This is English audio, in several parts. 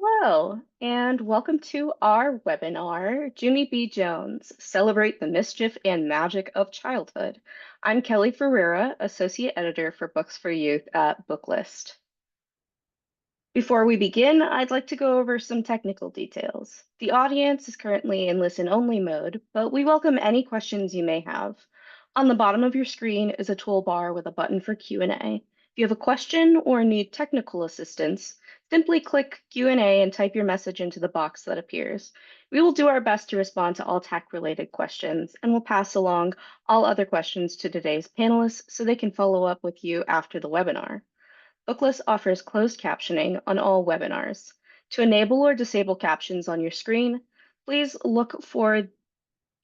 Hello, and welcome to our webinar, Junie B. Jones, Celebrate the Mischief and Magic of Childhood. I'm Kelly Ferreira, Associate Editor for Books for Youth at Booklist. Before we begin, I'd like to go over some technical details. The audience is currently in listen-only mode, but we welcome any questions you may have. On the bottom of your screen is a toolbar with a button for Q&A. If you have a question or need technical assistance, simply click Q&A and type your message into the box that appears. We will do our best to respond to all tech-related questions, and we'll pass along all other questions to today's panelists so they can follow up with you after the webinar. Booklist offers closed captioning on all webinars. To enable or disable captions on your screen, please look for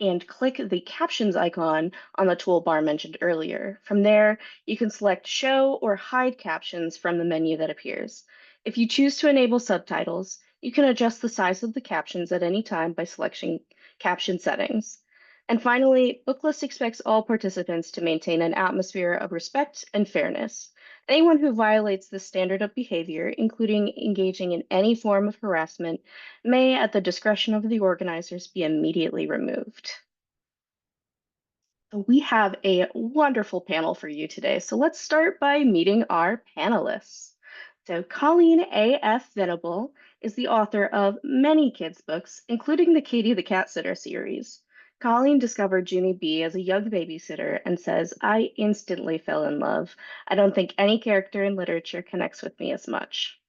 and click the captions icon on the toolbar mentioned earlier. From there, you can select Show or Hide Captions from the menu that appears. If you choose to enable subtitles, you can adjust the size of the captions at any time by selecting Caption Settings. And finally, Booklist expects all participants to maintain an atmosphere of respect and fairness. Anyone who violates this standard of behavior, including engaging in any form of harassment, may, at the discretion of the organizers, be immediately removed. So we have a wonderful panel for you today. So let's start by meeting our panelists. So Colleen AF Venable is the author of many kids' books, including the Katie the Cat Sitter series. Colleen discovered Junie B as a young babysitter and says, I instantly fell in love. I don't think any character in literature connects with me as much.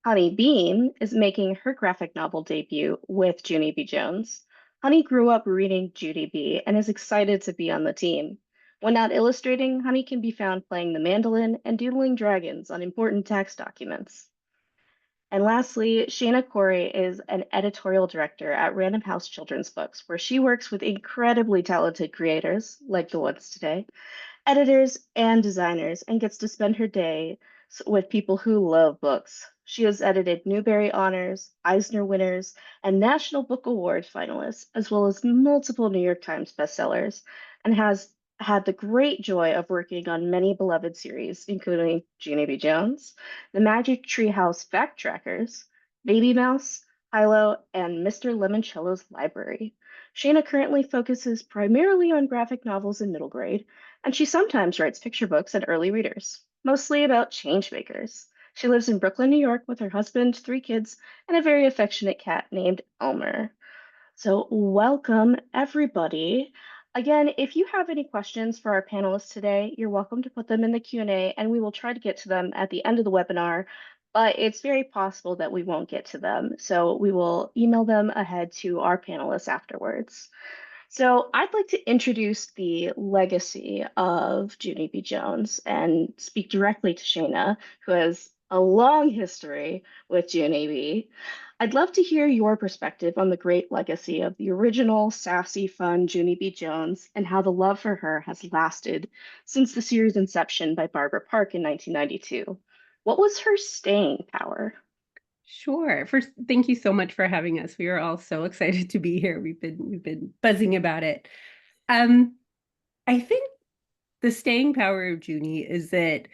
Honie Beam is making her graphic novel debut with Junie B. Jones. Honie grew up reading Junie B. and is excited to be on the team. When not illustrating, Honie can be found playing the mandolin and doodling dragons on important tax documents. And lastly, Shayna Corey is an editorial director at Random House Children's Books, where she works with incredibly talented creators, like the ones today, editors, and designers, and gets to spend her day with people who love books. She has edited Newbery Honors, Eisner winners, and National Book Award finalists, as well as multiple New York Times bestsellers, and has had the great joy of working on many beloved series, including Junie B. Jones, The Magic Treehouse Fact Trackers, Baby Mouse, Hilo, and Mr. Lemoncello's Library. Shayna currently focuses primarily on graphic novels in middle grade, and she sometimes writes picture books at early readers, mostly about changemakers. She lives in Brooklyn, New York with her husband, three kids, and a very affectionate cat named Elmer. So welcome, everybody. Again, if you have any questions for our panelists today, you're welcome to put them in the Q&A, and we will try to get to them at the end of the webinar, but it's very possible that we won't get to them. So we will email them ahead to our panelists afterwards. So I'd like to introduce the legacy of Junie B. Jones and speak directly to Shayna, who has a long history with Junie B. I'd love to hear your perspective on the great legacy of the original sassy, fun Junie B. Jones and how the love for her has lasted since the series' inception by Barbara Park in 1992. What was her staying power? Sure. First, thank you so much for having us. We are all so excited to be here. We've been buzzing about it. Um, I think the staying power of Junie is that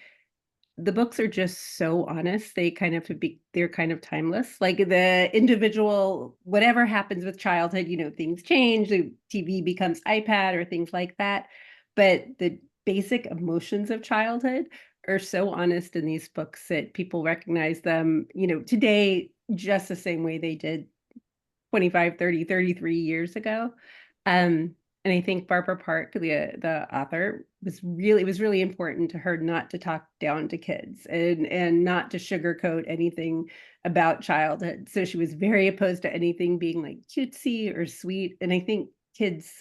the books are just so honest. They're kind of timeless. Like the individual, whatever happens with childhood, things change, the TV becomes iPad or things like that. But the basic emotions of childhood are so honest in these books that people recognize them, today just the same way they did 25, 30, 33 years ago. And I think Barbara Park, the author, it was really important to her not to talk down to kids and not to sugarcoat anything about childhood. So she was very opposed to anything being like cutesy or sweet. And I think kids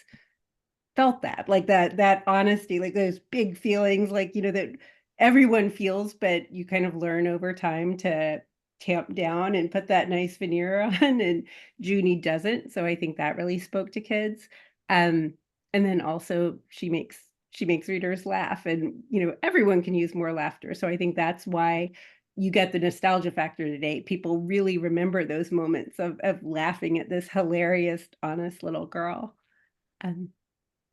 felt that, like that honesty, like those big feelings, like, that everyone feels, but you kind of learn over time to tamp down and put that nice veneer on, and Junie doesn't. So I think that really spoke to kids. And then also she makes readers laugh, and everyone can use more laughter. So I think that's why you get the nostalgia factor today. People really remember those moments of laughing at this hilarious, honest little girl. Um,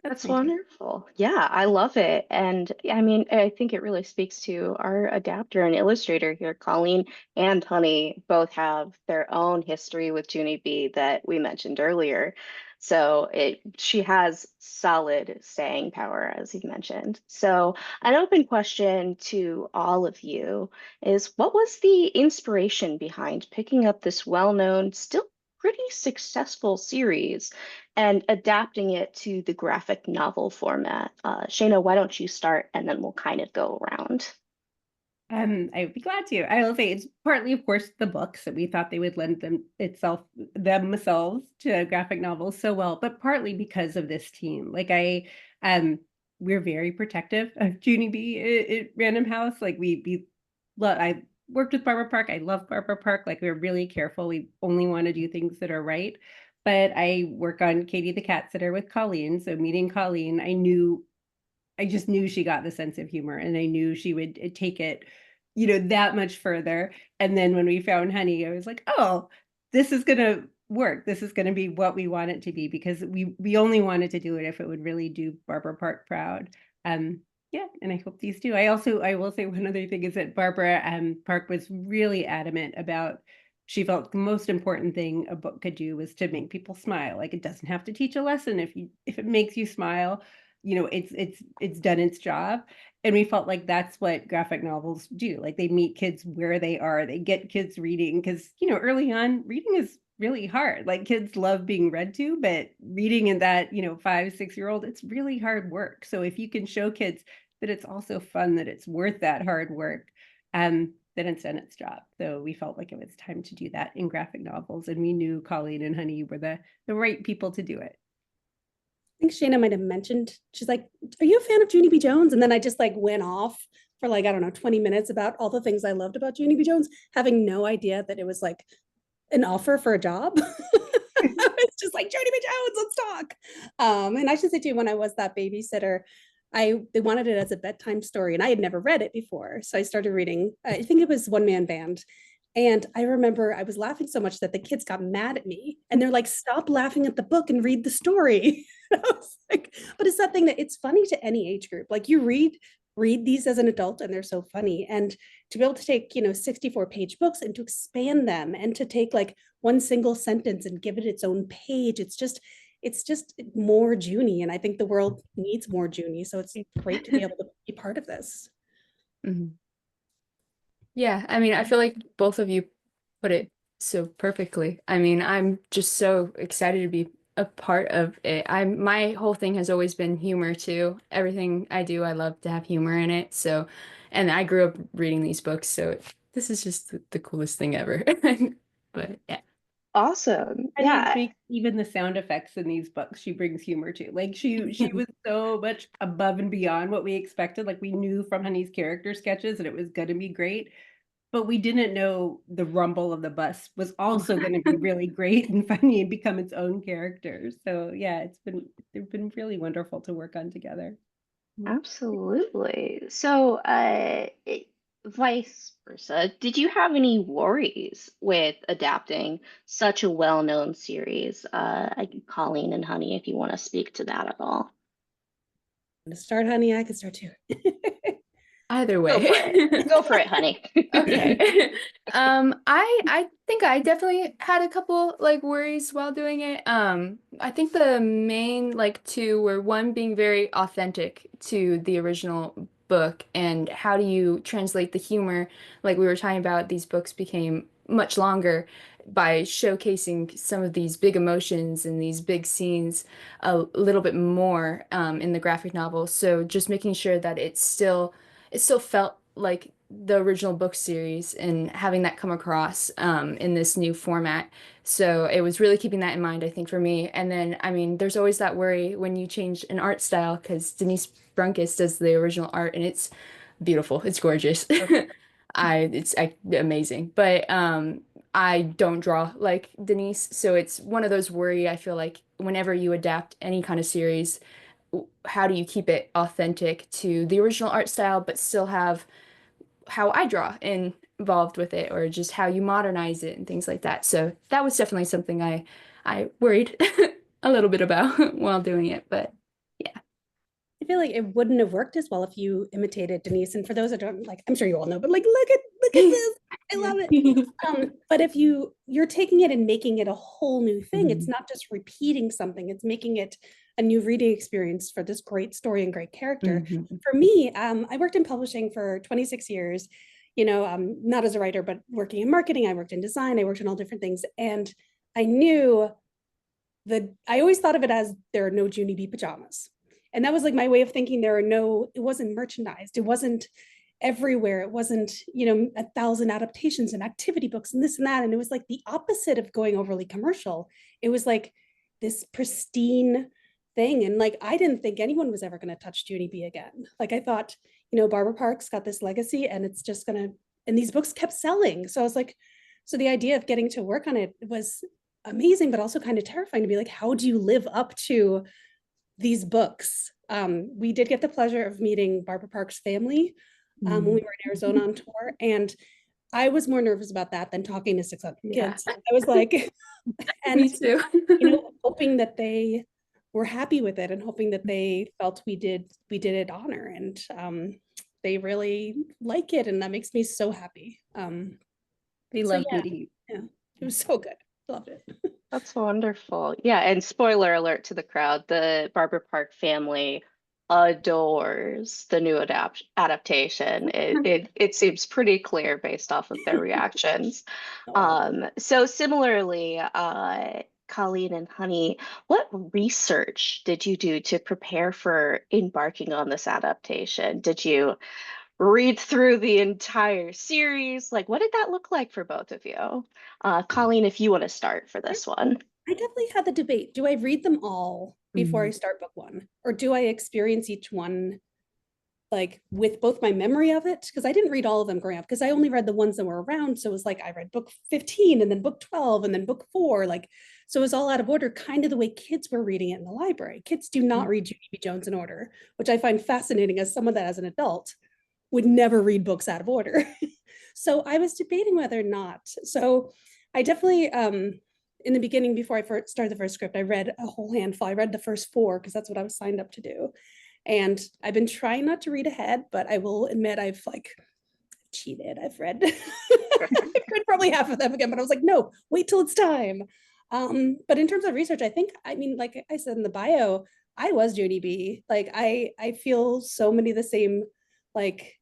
That's That's my take. wonderful. Yeah, I love it. And I mean, I think it really speaks to our adapter and illustrator here. Colleen and Honey both have their own history with Junie B that we mentioned earlier. So she has solid staying power, as you mentioned. So an open question to all of you is what was the inspiration behind picking up this well-known, still pretty successful series and adapting it to the graphic novel format? Shayna, why don't you start and then we'll kind of go around. I would be glad to. I will say it's partly, of course, the books that we thought they would lend themselves to graphic novels so well, but partly because of this team. We're very protective of Junie B at Random House. I worked with Barbara Park. I love Barbara Park. Like we're really careful. We only want to do things that are right. But I work on Katie the Cat Sitter with Colleen. So meeting Colleen, I just knew she got the sense of humor and I knew she would take it, that much further. And then when we found Honey, I was like, oh, this is going to work. This is going to be what we want it to be because we only wanted to do it if it would really do Barbara Park proud. Um, yeah, and I hope these do. I will say one other thing is that Barbara Park was really adamant about she felt the most important thing a book could do was to make people smile. Like it doesn't have to teach a lesson if it makes you smile, it's done its job. And we felt like that's what graphic novels do. Like they meet kids where they are, they get kids reading because early on reading is really hard. Like kids love being read to, but reading in that 5, 6 year old, it's really hard work. So if you can show kids that it's also fun, that it's worth that hard work, then it's done its job. So we felt like it was time to do that in graphic novels, and we knew Colleen and Honey were the right people to do it. Think Shayna might have mentioned, she's like, are you a fan of Junie B. Jones? And then I just like went off for like, I don't know, 20 minutes about all the things I loved about Junie B. Jones, having no idea that it was like an offer for a job. It's just like Junie B. Jones, let's talk. And I should say too, when I was that babysitter, they wanted it as a bedtime story and I had never read it before. So I started reading, I think it was One Man Band. And I remember I was laughing so much that the kids got mad at me and they're like, stop laughing at the book and read the story. I was like, but it's that thing that it's funny to any age group. Like you read these as an adult and they're so funny. And to be able to take, 64-page books and to expand them and to take like one single sentence and give it its own page, it's just more Junie. And I think the world needs more Junie. So it's great to be able to be part of this. Mhm. Yeah, I mean, I feel like both of you put it so perfectly. I mean, I'm just so excited to be a part of it. My whole thing has always been humor too. Everything I do, I love to have humor in it. So, and I grew up reading these books, so this is just the coolest thing ever. But yeah. Awesome. Honey Yeah. makes even the sound effects in these books. She brings humor to. Like she was so much above and beyond what we expected. Like we knew from Honey's character sketches that it was going to be great, but we didn't know the rumble of the bus was also going to be really great and funny and become its own character. So yeah, they've been really wonderful to work on together. Absolutely. So, vice versa, did you have any worries with adapting such a well-known series? Colleen and Honey, if you want to speak to that at all. To start, Honey, I can start too. Either Go way. for it. Go for it, Honey. Okay. I think I definitely had a couple like worries while doing it. I think the main like two were one being very authentic to the original book and how do you translate the humor like we were talking about these books became much longer by showcasing some of these big emotions and these big scenes a little bit more in the graphic novel. So just making sure that it still felt like the original book series and having that come across in this new format. So it was really keeping that in mind, I think, for me. And then, I mean, there's always that worry when you change an art style because Denise Brunkus does the original art and it's beautiful. It's gorgeous. Amazing. But I don't draw like Denise, so it's one of those worry I feel like whenever you adapt any kind of series how do you keep it authentic to the original art style, but still have how I draw involved with it, or just how you modernize it and things like that. So that was definitely something I worried a little bit about while doing it, but yeah. feel like it wouldn't have worked as well if you imitated Denise. And for those that don't, like, I'm sure you all know, but like, look at this. I love it. But if you're taking it and making it a whole new thing, it's not just repeating something, it's making it a new reading experience for this great story and great character. For me, I worked in publishing for 26 years, you know, not as a writer, but working in marketing. I worked in design, I worked in all different things. And I knew that I always thought of it as there are no Junie B pajamas. And that was like my way of thinking. It wasn't merchandised. It wasn't everywhere. It wasn't, you know, 1,000 adaptations and activity books and this and that. And it was like the opposite of going overly commercial. It was like this pristine thing. And like, I didn't think anyone was ever going to touch Junie B again. Like I thought, you know, Barbara Park's got this legacy and it's just going to, and these books kept selling. So I was like, so the idea of getting to work on it was amazing, but also kind of terrifying to be like, how do you live up to these books? We did get the pleasure of meeting Barbara Park's family when we were in Arizona on tour. And I was more nervous about that than talking to 600 kids. I was like, and Me too. you know, hoping that they were happy with it and hoping that they felt we did it honor. And they really like it. And that makes me so happy. They love meeting you. Yeah, it was so good. Loved it. That's wonderful. Yeah, and spoiler alert to the crowd, the Barbara Park family adores the new adaptation. It seems pretty clear based off of their reactions. So similarly, Colleen and Honie, what research did you do to prepare for embarking on this adaptation? Did you read through the entire series? Like, what did that look like for both of you? Colleen, if you want to start for this one. I definitely had the debate. Do I read them all before I start book one? Or do I experience each one like with both my memory of it? Because I didn't read all of them growing up because I only read the ones that were around. So it was like I read book 15 and then book 12 and then book 4. Like, so it was all out of order, kind of the way kids were reading it in the library. Kids do not read Junie B. Jones in order, which I find fascinating as someone that as an adult would never read books out of order. So I was debating whether or not. So I definitely, in the beginning, before I first started the first script, I read a whole handful. I read the first 4 because that's what I was signed up to do. And I've been trying not to read ahead, but I will admit I've like cheated. I've read, I've read probably half of them again, but I was like, no, wait till it's time. But in terms of research, I mean, like I said in the bio, I was Junie B. Like I feel so many of the same, like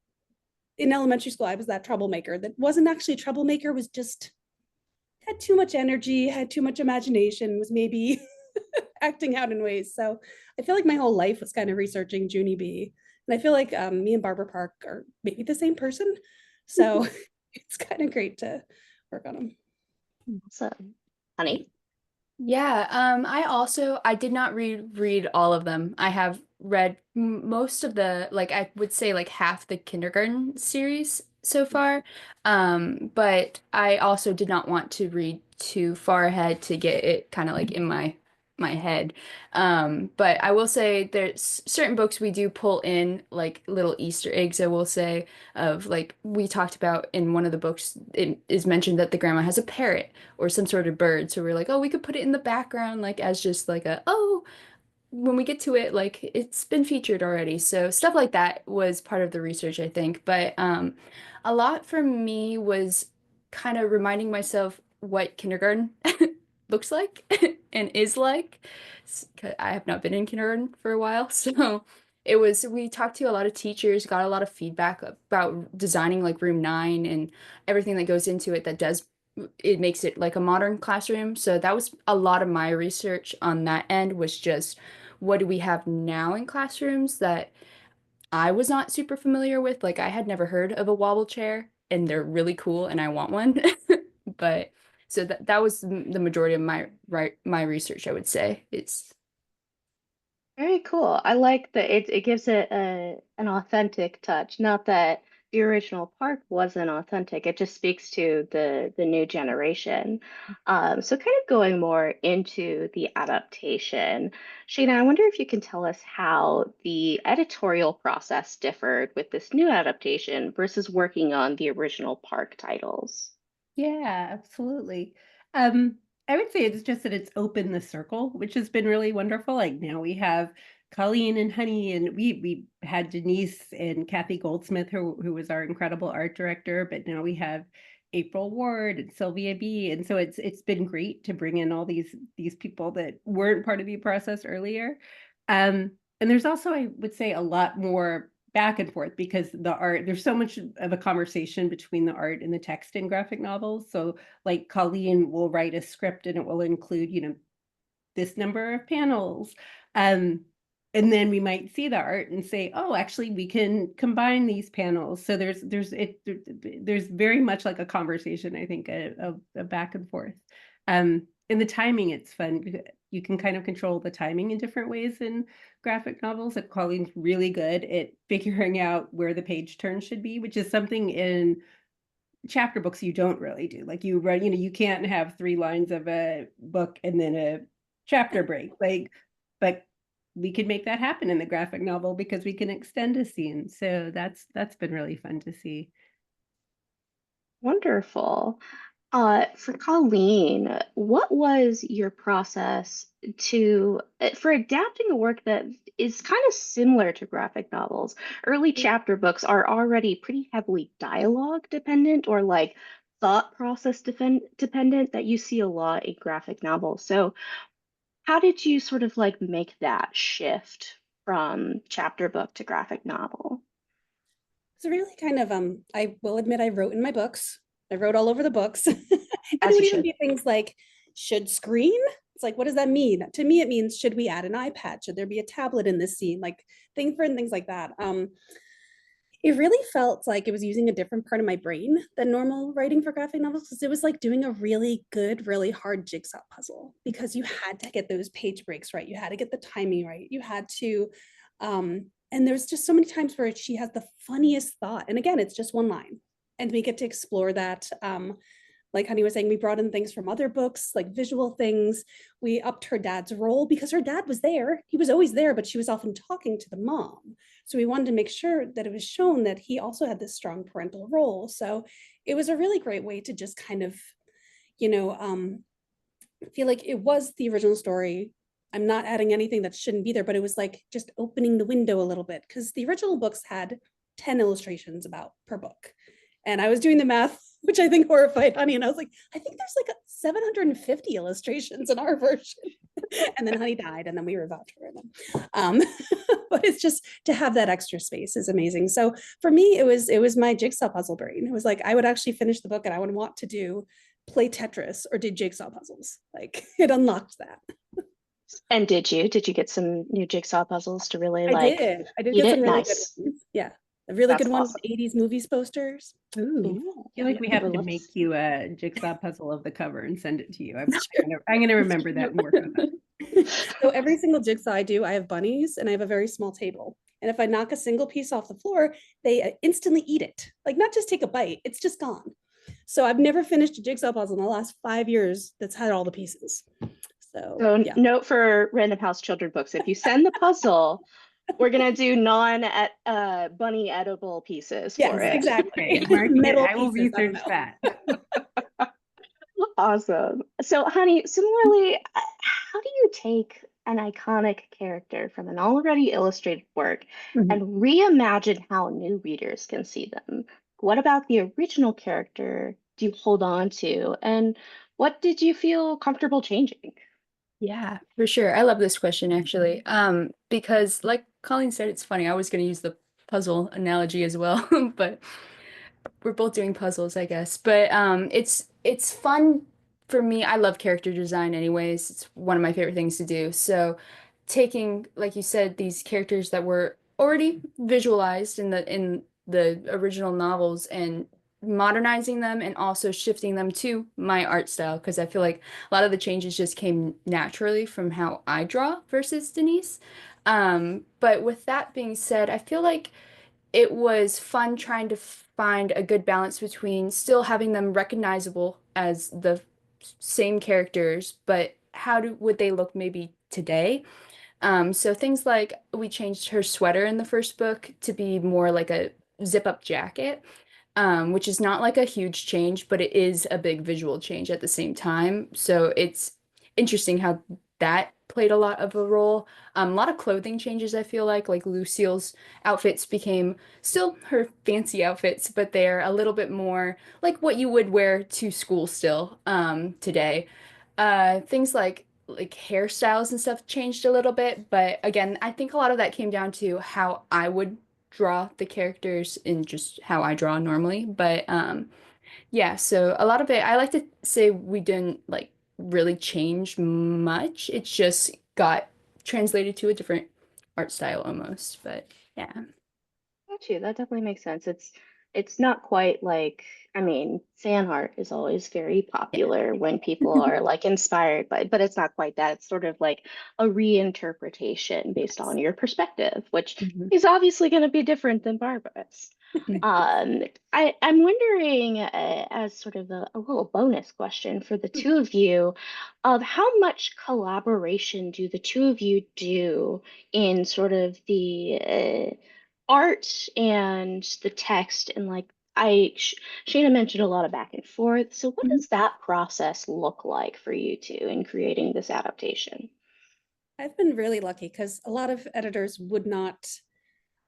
in elementary school, I was that troublemaker that wasn't actually a troublemaker, was just had too much energy, had too much imagination, was maybe acting out in ways. So I feel like my whole life was kind of researching Junie B. And I feel like me and Barbara Park are maybe the same person. So it's kind of great to work on them. Awesome. Honie? Yeah, I did not read all of them. I have read most of the, like I would say like half the kindergarten series so far. But I also did not want to read too far ahead to get it kind of like in my head. But I will say there's certain books we do pull in like little Easter eggs, I will say, of like we talked about in one of the books, it is mentioned that the grandma has a parrot or some sort of bird. So we're like, oh, we could put it in the background like as just like when we get to it, like it's been featured already. So stuff like that was part of the research, I think. But a lot for me was kind of reminding myself what kindergarten looks like and is like. 'Cause I have not been in kindergarten for a while, so we talked to a lot of teachers, got a lot of feedback about designing like room 9 and everything that goes into it it makes it like a modern classroom. So that was a lot of my research on that end, was just what do we have now in classrooms that I was not super familiar with. Like I had never heard of a wobble chair and they're really cool and I want one. But so that was the majority of my research, I would say. It's Very cool. I like that it gives it an authentic touch. Not that the original park wasn't authentic. It just speaks to the new generation. So kind of going more into the adaptation. Shayna, I wonder if you can tell us how the editorial process differed with this new adaptation versus working on the original park titles. Yeah, absolutely. I would say it's just that it's opened the circle, which has been really wonderful. Like now we have Colleen and Honie, and we had Denise and Kathy Goldsmith, who was our incredible art director, but now we have April Ward and Sylvia B. And so it's been great to bring in all these people that weren't part of the process earlier. And there's also, I would say, a lot more back and forth because the art, there's so much of a conversation between the art and the text in graphic novels. So like Colleen will write a script and it will include, this number of panels. And then we might see the art and say, oh, actually, we can combine these panels. So there's very much like a conversation, I think, a back and forth. And the timing, it's fun. You can kind of control the timing in different ways in graphic novels. And Colleen's really good at figuring out where the page turn should be, which is something in chapter books you don't really do. Like you run, you can't have 3 lines of a book and then a chapter break. But we could make that happen in the graphic novel because we can extend a scene. So that's been really fun to see. Wonderful. For Colleen, what was your process for adapting a work that is kind of similar to graphic novels? Early chapter books are already pretty heavily dialogue dependent or like thought process dependent that you see a lot in graphic novels. So how did you sort of like make that shift from chapter book to graphic novel? It's really kind of I will admit I wrote in my books. I wrote all over the books. And it As would you even should. be things like should screen? It's like, what does that mean? To me, it means should we add an iPad? Should there be a tablet in this scene? Like things like that. It really felt like it was using a different part of my brain than normal writing for graphic novels because it was like doing a really good, really hard jigsaw puzzle because you had to get those page breaks right. You had to get the timing right. You had to, and there's just so many times where she has the funniest thought. And again, it's just one line. And we get to explore that. Like Honie was saying, we brought in things from other books, like visual things. We upped her dad's role because her dad was there. He was always there, but she was often talking to the mom. So we wanted to make sure that it was shown that he also had this strong parental role. So it was a really great way to just kind of, feel like it was the original story. I'm not adding anything that shouldn't be there, but it was like just opening the window a little bit because the original books had 10 illustrations about per book. And I was doing the math, which I think horrified Honie. And I was like, I think there's like 750 illustrations in our version. And then Honie died, and then we revived her. But it's just to have that extra space is amazing. So for me, it was my jigsaw puzzle brain. It was like I would actually finish the book and I would want to play Tetris or do jigsaw puzzles. Like it unlocked that. And did you get some new jigsaw puzzles to really I like did eat get it? some really Nice. good ones. Yeah. A really That's good one, awesome. 80s movies posters. Ooh. Ooh, I feel like we yeah, have would to love make see. you a jigsaw puzzle of the cover and send it to you. I'm gonna remember that and work on that. So every single jigsaw I do, I have bunnies and I have a very small table. And if I knock a single piece off the floor, they instantly eat it. Like not just take a bite, it's just gone. So I've never finished a jigsaw puzzle in the last 5 years that's had all the pieces. So yeah. Note for Random House children books: if you send the puzzle, we're gonna do bunny edible pieces for Yes, it. exactly. Metal I will pieces, research that. Awesome. So, Honey, similarly, how do you take an iconic character from an already illustrated work and reimagine how new readers can see them? What about the original character do you hold on to, and what did you feel comfortable changing? Yeah, for sure. I love this question actually. Because like Colleen said, it's funny. I was going to use the puzzle analogy as well, but we're both doing puzzles, I guess. But it's fun for me. I love character design anyways. It's one of my favorite things to do. So taking, like you said, these characters that were already visualized in the original novels and modernizing them and also shifting them to my art style because I feel like a lot of the changes just came naturally from how I draw versus Denise. But with that being said, I feel like it was fun trying to find a good balance between still having them recognizable as the same characters, but would they look maybe today? So things like we changed her sweater in the first book to be more like a zip-up jacket, which is not like a huge change, but it is a big visual change at the same time. So it's interesting how that played a lot of a role. A lot of clothing changes, I feel like Lucille's outfits became still her fancy outfits, but they're a little bit more like what you would wear to school still today. Things like hairstyles and stuff changed a little bit, but again, I think a lot of that came down to how I would draw the characters and just how I draw normally. But yeah, so a lot of it, I like to say we didn't like really change much. It just got translated to a different art style almost. But yeah. Got you. That definitely makes sense. It's not quite like, I mean, fan art is always very Yeah. popular when people are like inspired by, but it's not quite that. It's sort of like a reinterpretation based on your perspective, which Mhm. is obviously going to be different than Barbara's. I'm wondering, as sort of a little bonus question for the two of you, of how much collaboration do the two of you do in sort of the art and the text and like Shayna mentioned a lot of back and forth. So what Mhm. does that process look like for you two in creating this adaptation? I've been really lucky because a lot of editors would not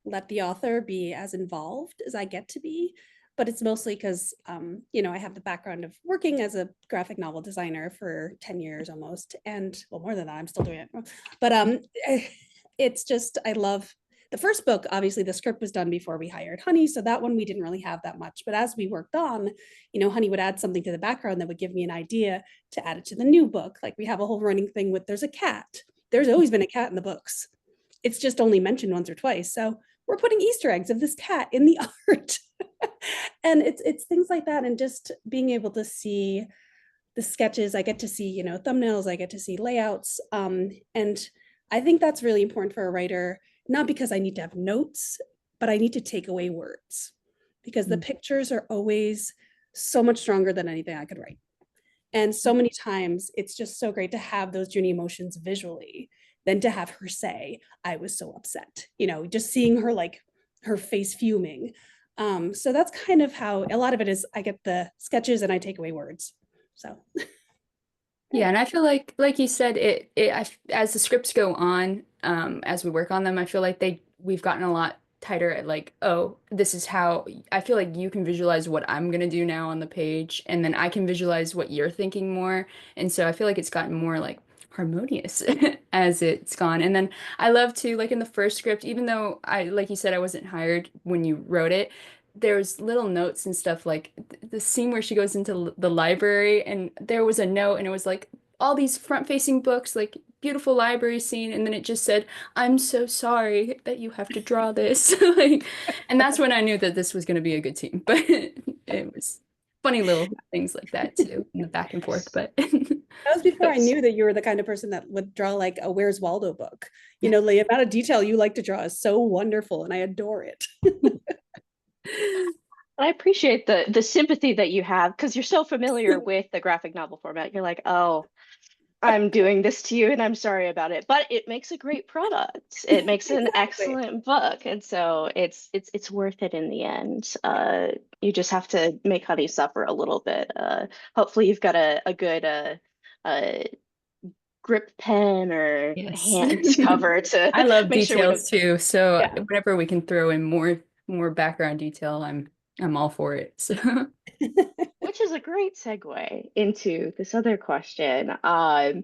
let the author be as involved as I get to be. But it's mostly because, I have the background of working as a graphic novel designer for 10 years almost. And well, more than that, I'm still doing it. But it's just, I love the first book. Obviously, the script was done before we hired Honie. So that one we didn't really have that much. But as we worked on, Honie would add something to the background that would give me an idea to add it to the new book. Like we have a whole running thing with there's a cat. There's always been a cat in the books. It's just only mentioned once or twice. So we're putting Easter eggs of this cat in the art. And it's things like that. And just being able to see the sketches, I get to see, thumbnails, I get to see layouts. And I think that's really important for a writer, not because I need to have notes, but I need to take away words because the pictures are always so much stronger than anything I could write. And so many times it's just so great to have those Junie emotions visually than to have her say, I was so upset, just seeing her like her face fuming. So that's kind of how a lot of it is. I get the sketches and I take away words. So Yeah, and I feel like you said, as the scripts go on, as we work on them, I feel like we've gotten a lot tighter at like, oh, this is how I feel like you can visualize what I'm gonna do now on the page, and then I can visualize what you're thinking more. And so I feel like it's gotten more like harmonious as it's gone. And then I love to, like in the first script, even though like you said, I wasn't hired when you wrote it, there's little notes and stuff like the scene where she goes into the library and there was a note and it was like all these front-facing books, like beautiful library scene, and then it just said, I'm so sorry that you have to draw this. Like, and that's when I knew that this was going to be a good team. But it was funny little things like that too, in the back and forth. But that was before I That's knew that you were the kind of person that would draw like a Where's Waldo book. The amount of detail you like to draw is so wonderful and I adore it. I appreciate the sympathy that you have because you're so familiar with the graphic novel format. You're like, oh, I'm doing this to you and I'm sorry about it, but it makes a great product. It makes an Exactly. excellent book, and so it's worth it in the end. You just have to make Honey suffer a little bit. Hopefully, you've got a good uh, grip pen or yes. hand cover to I love make sure we don't. details too. So Yeah. whenever we can throw in more background detail, I'm all for it. So Which is a great segue into this other question. I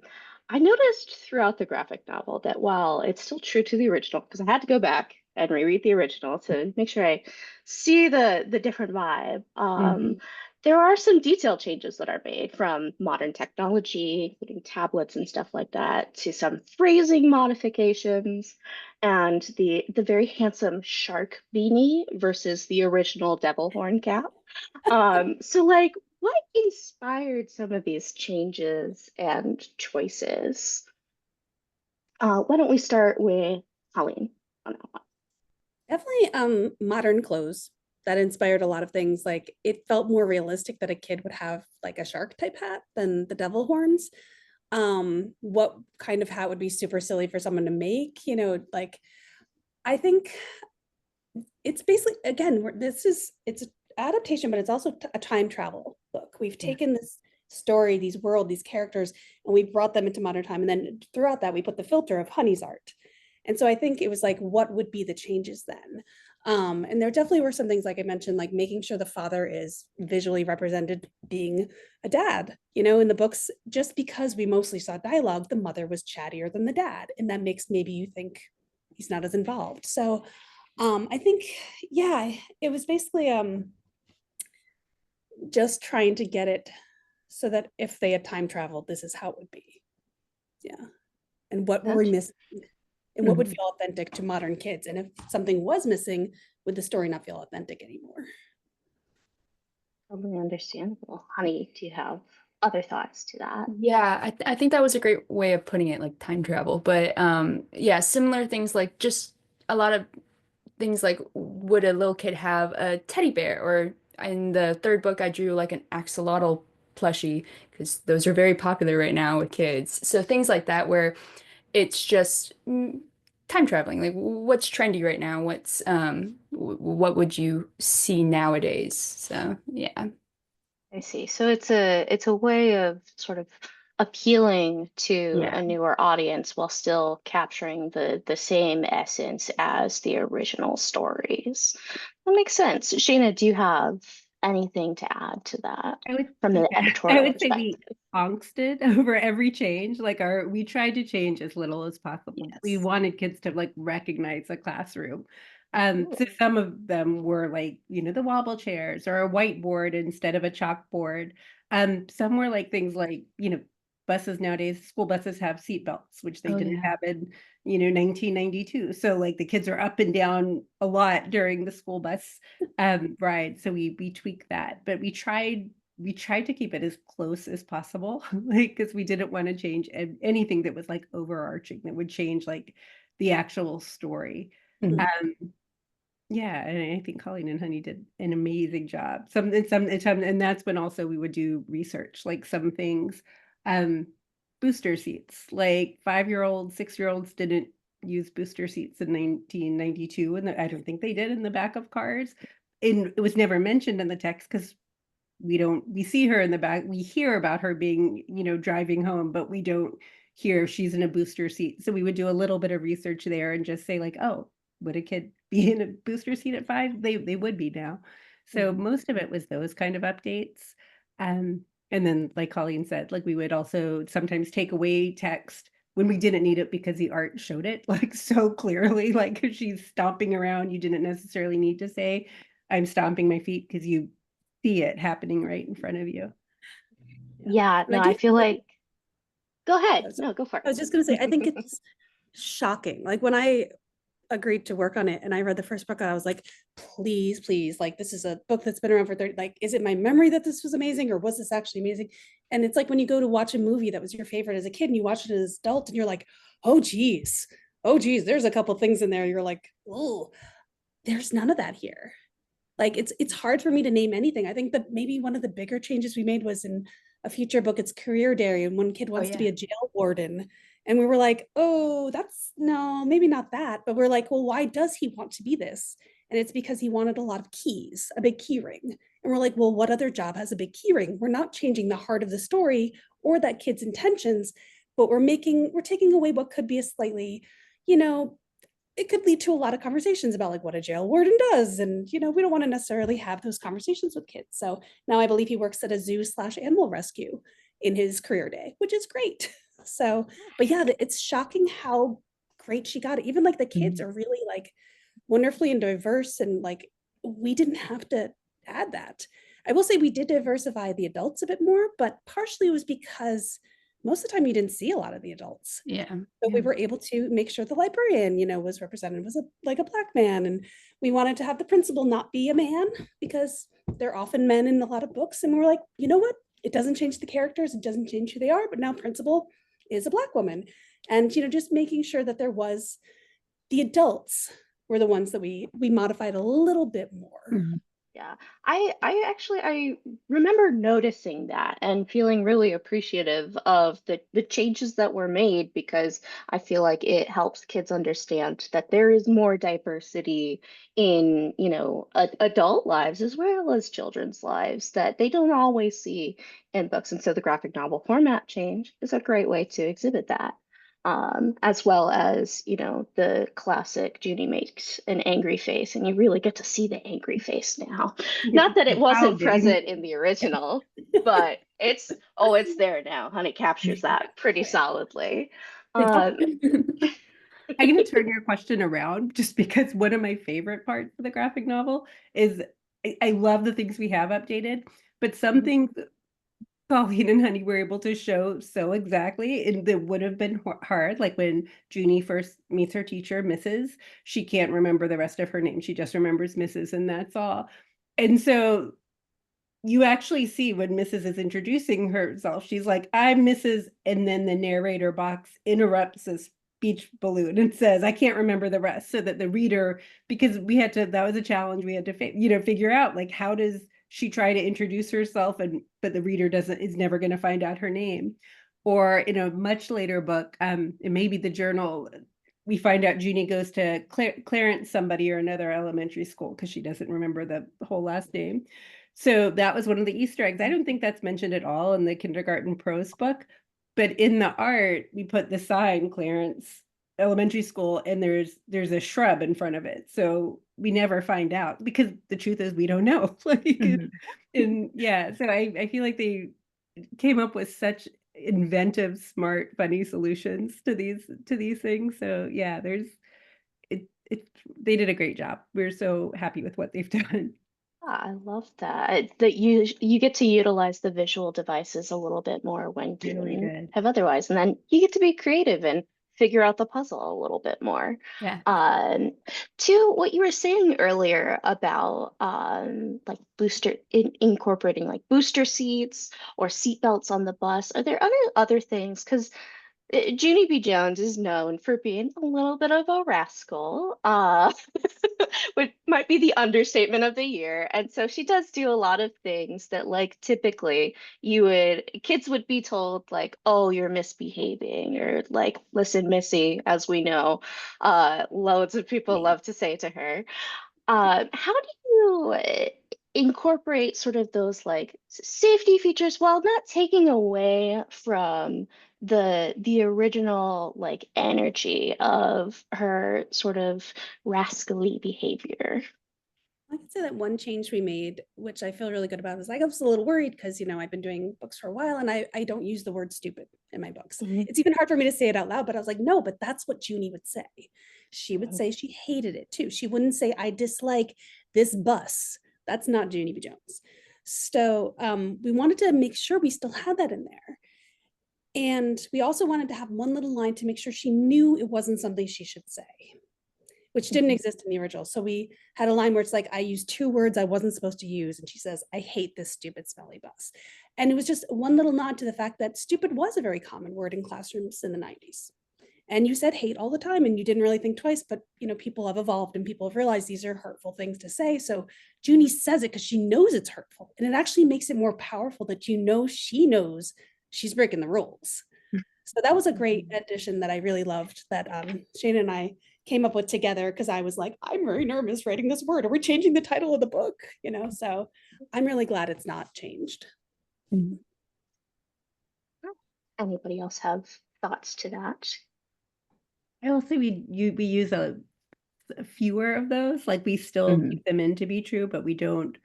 noticed throughout the graphic novel that while it's still true to the original, because I had to go back and reread the original to make sure I see the different vibe, Mhm. there are some detail changes that are made from modern technology, including tablets and stuff like that, to some phrasing modifications, and the very handsome shark beanie versus the original devil horn cap. So like what inspired some of these changes and choices? Why don't we start with Colleen on that one? Definitely modern clothes that inspired a lot of things. Like it felt more realistic that a kid would have like a shark type hat than the devil horns. What kind of hat would be super silly for someone to make? Like I think it's basically again, it's adaptation, but it's also a time travel book. We've Yeah. taken this story, these world, these characters, and we brought them into modern time. And then throughout that, we put the filter of Honie's art. And so I think it was like, what would be the changes then? And there definitely were some things, like I mentioned, like making sure the father is visually represented being a dad. You know, in the books, just because we mostly saw dialogue, the mother was chattier than the dad. And that makes maybe you think he's not as involved. So I think, yeah, it was basically just trying to get it so that if they had time traveled, this is how it would be. Yeah. And what were we missing? And what would feel authentic to modern kids? And if something was missing, would the story not feel authentic anymore? Totally understandable. Honey, do you have other thoughts to that? Yeah, I think that was a great way of putting it, like time travel. But yeah, similar things, like just a lot of things like, would a little kid have a teddy bear? Or in the third book, I drew like an axolotl plushie, because those are very popular right now with kids. So things like that, where it's just time traveling. Like, what's trendy right now? What's what would you see nowadays? So yeah. I see. So it's a way of sort of appealing to Yeah. a newer audience while still capturing the same essence as the original stories. That makes sense. Shayna, do you have anything to add to that I would, from the yeah, I editorial would say we perspective? angsted over every change. Like we tried to change as little as possible. We Yes. wanted kids to like recognize the classroom. So Cool. some of them were like, you know, the wobble chairs or a whiteboard instead of a chalkboard. Some were like things like, you know, buses nowadays, school buses have seat belts, which they Oh didn't yeah. have in, you know, 1992. So like the kids are up and down a lot during the school bus ride. So we tweaked that, but we tried to keep it as close as possible, like, because we didn't want to change anything that was like overarching that would change like the actual story. Mhm. Yeah, and I think Colleen and Honey did an amazing job. And that's when also we would do research, like some things, um, booster seats, like 5-year-olds, 6-year-olds didn't use booster seats in 1992, and I don't think they did in the back of cars. And it was never mentioned in the text because we see her in the back, we hear about her being, you know, driving home, but we don't hear if she's in a booster seat. So we would do a little bit of research there and just say like, oh, would a kid be in a booster seat at 5? They would be now. So most of it was those kind of updates. And then like Colleen said, like we would also sometimes take away text when we didn't need it because the art showed it like so clearly, like if she's stomping around, you didn't necessarily need to say, I'm stomping my feet, because you see it happening right in front of you. Yeah, And no, I I do feel feel like, like, go ahead. oh, sorry. No, go for I was just going to say, I think it. it's shocking. Like when I agreed to work on it and I read the first book, I was like, please, please, like this is a book that's been around for 30, like, is it my memory that this was amazing or was this actually amazing? And it's like when you go to watch a movie that was your favorite as a kid and you watch it as an adult and you're like, oh geez, there's a couple things in there. You're like, oh, there's none of that here. Like it's hard for me to name anything. I think that maybe one of the bigger changes we made was in a future book, it's career day, and one kid wants to be a jail warden. And we were like, oh, that's no, maybe not that. But we're like, well, why does he want to be this? And it's because he wanted a lot of keys, a big key ring. And we're like, well, what other job has a big key ring? We're not changing the heart of the story or that kid's intentions, but we're taking away what could be a slightly, you know, it could lead to a lot of conversations about like what a jail warden does. And, you know, we don't want to necessarily have those conversations with kids. So now I believe he works at a zoo/animal rescue in his career day, which is great. So, but yeah, it's shocking how great she got it. Even like the kids are really like wonderfully and diverse. And like, we didn't have to add that. I will say we did diversify the adults a bit more, but partially it was because most of the time you didn't see a lot of the adults. Yeah. So we were able to make sure the librarian, you know, was represented as like a Black man. And we wanted to have the principal not be a man because they're often men in a lot of books. And we're like, you know what? It doesn't change the characters. It doesn't change who they are. But now principal is a Black woman. And, you know, just making sure that there was the adults were the ones that we modified a little bit more. Yeah, I remember noticing that and feeling really appreciative of the changes that were made because I feel like it helps kids understand that there is more diversity in, you know, adult lives as well as children's lives that they don't always see in books. And so the graphic novel format change is a great way to exhibit that. As well as, you know, the classic Junie makes an angry face, and you really get to see the angry face now. Not that it wasn't Pounding. present in the original, but it's there now. Honey captures that pretty solidly. Um, I'm going to turn your question around just because one of my favorite parts of the graphic novel is I love the things we have updated, but some things Colleen and Honey were able to show so exactly, and that would have been hard. Like when Junie first meets her teacher, Mrs., she can't remember the rest of her name. She just remembers Mrs., and that's all. And so you actually see when Mrs. is introducing herself, she's like, I'm Mrs. And then the narrator box interrupts a speech balloon and says, I can't remember the rest. So that the reader, because we had to, that was a challenge we had to, you know, figure out like, how does she try to introduce herself and, but the reader is never going to find out her name. Or in a much later book, it may be the journal, we find out Junie goes to Clarence somebody or another elementary school because she doesn't remember the whole last name. So that was one of the Easter eggs. I don't think that's mentioned at all in the kindergarten prose book, but in the art, we put the sign Clarence Elementary School, and there's a shrub in front of it. So we never find out because the truth is we don't know. Like, and yeah, so I feel like they came up with such inventive, smart, funny solutions to these things. So yeah, they did a great job. We're so happy with what they've done. I love that you get to utilize the visual devices a little bit more when you Really wouldn't good. have otherwise, and then you get to be creative and figure out the puzzle a little bit more. Yeah. To what you were saying earlier about like incorporating like booster seats or seat belts on the bus, are there other things? Because Junie B. Jones is known for being a little bit of a rascal, which might be the understatement of the year. And so she does do a lot of things that, like, typically kids would be told, like, oh, you're misbehaving, or like, listen, Missy, as we know, loads of people love to say to her. How do you incorporate sort of those like safety features while not taking away from the original like energy of her sort of rascally behavior? I could say that one change we made, which I feel really good about, was like I was a little worried because I've been doing books for a while and I don't use the word stupid in my books. Mhm. It's even hard for me to say it out loud, but I was like, no, but that's what Junie would say. She would say she hated it too. She wouldn't say I dislike this bus. That's not Junie B. Jones. So we wanted to make sure we still had that in there. And we also wanted to have one little line to make sure she knew it wasn't something she should say, which didn't exist in the original. So we had a line where it's like, I used two words I wasn't supposed to use. And she says, I hate this stupid smelly bus. And it was just one little nod to the fact that stupid was a very common word in classrooms in the 90s. And you said hate all the time and you didn't really think twice, but people have evolved and people have realized these are hurtful things to say. So Junie says it because she knows it's hurtful. And it actually makes it more powerful that she knows she's breaking the rules. So that was a great addition that I really loved that Shana and I came up with together because I was like, I'm very nervous writing this word. Are we changing the title of the book? So I'm really glad it's not changed. Anybody else have thoughts to that? I will say we use a fewer of those. Like we still keep them in to be true, but we don't.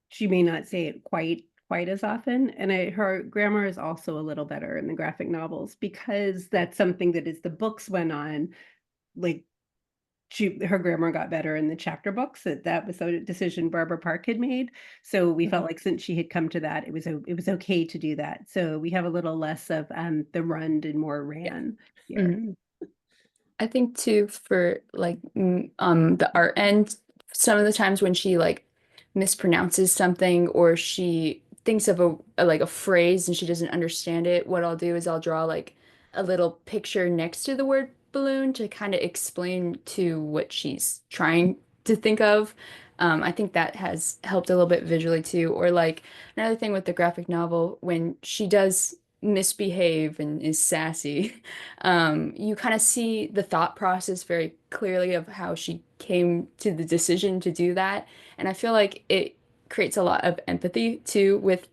She may not say it quite as often. And her grammar is also a little better in the graphic novels because that's something that as the books went on, like her grammar got better in the chapter books. That was a decision Barbara Park had made. So we felt like since she had come to that, it was okay to do that. So we have a little less of the rund and more ran here. I think too for like the art end, some of the times when she like mispronounces something or she thinks of a phrase and she doesn't understand it, what I'll do is I'll draw like a little picture next to the word balloon to kind of explain to what she's trying to think of. I think that has helped a little bit visually too. Or like another thing with the graphic novel, when she does misbehave and is sassy, you kind of see the thought process very clearly of how she came to the decision to do that. And I feel like it creates a lot of empathy too with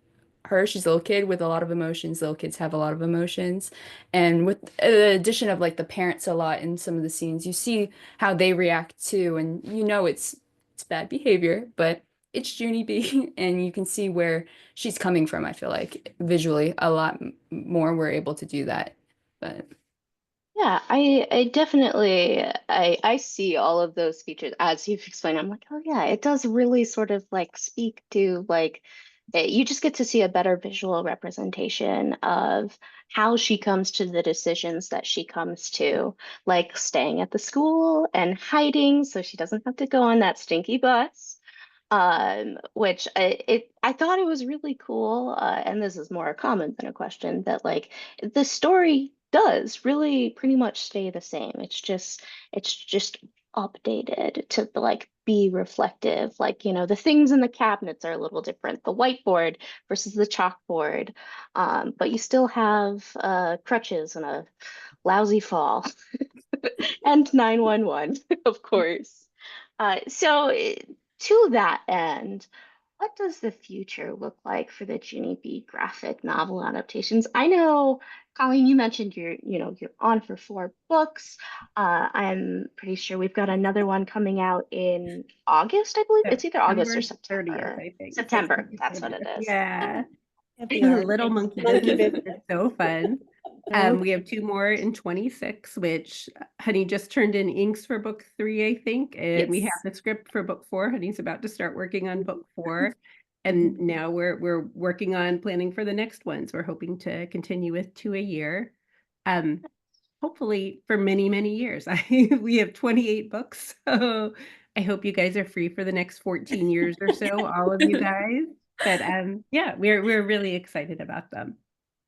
her. She's a little kid with a lot of emotions. Little kids have a lot of emotions. And with the addition of like the parents a lot in some of the scenes, you see how they react too. And you know it's bad behavior, but it's Junie B, and you can see where she's coming from. I feel like visually a lot more we're able to do that. But Yeah, I definitely I see all of those features as you've explained. I'm like, oh yeah, it does really sort of like speak to like you just get to see a better visual representation of how she comes to the decisions that she comes to, like staying at the school and hiding so she doesn't have to go on that stinky bus. Which I thought it was really cool, and this is more a comment than a question, that like the story does really pretty much stay the same. It's just updated to like be reflective. Like, you know, the things in the cabinets are a little different, the whiteboard versus the chalkboard. But you still have crutches and a lousy fall and 911, of course. To that end, what does the future look like for the Junie B graphic novel adaptations? I know, Colleen, you mentioned you're on for 4 books. I'm pretty sure we've got another one coming out in August, I believe. It's either August or September 30th, September. I think. September, that's what September. it is. Yeah. The Little monkey monkey business business. is so fun. We have 2 more in 26, which Honey just turned in inks for book 3, I think, and we have yes. the script for book 4. Honey's about to start working on book 4, and now we're working on planning for the next ones. We're hoping to continue with 2 a year, hopefully for many, many years. We have 28 books, so I hope you guys are free for the next 14 years or so, all of you guys. But yeah, we're really excited about them.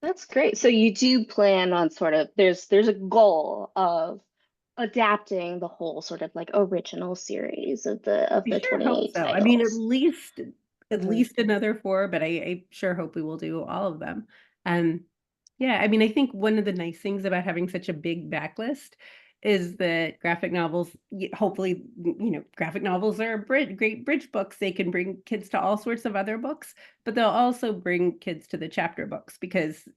That's great. So you do plan on sort of there's a goal of adapting the whole sort of like original series of I the sure hope 28 so. I mean, titles. at least another 4, but I sure hope we will do all of them. Yeah, I mean, I think one of the nice things about having such a big backlist is that graphic novels, hopefully, graphic novels are great bridge books. They can bring kids to all sorts of other books, but they'll also bring kids to the chapter books because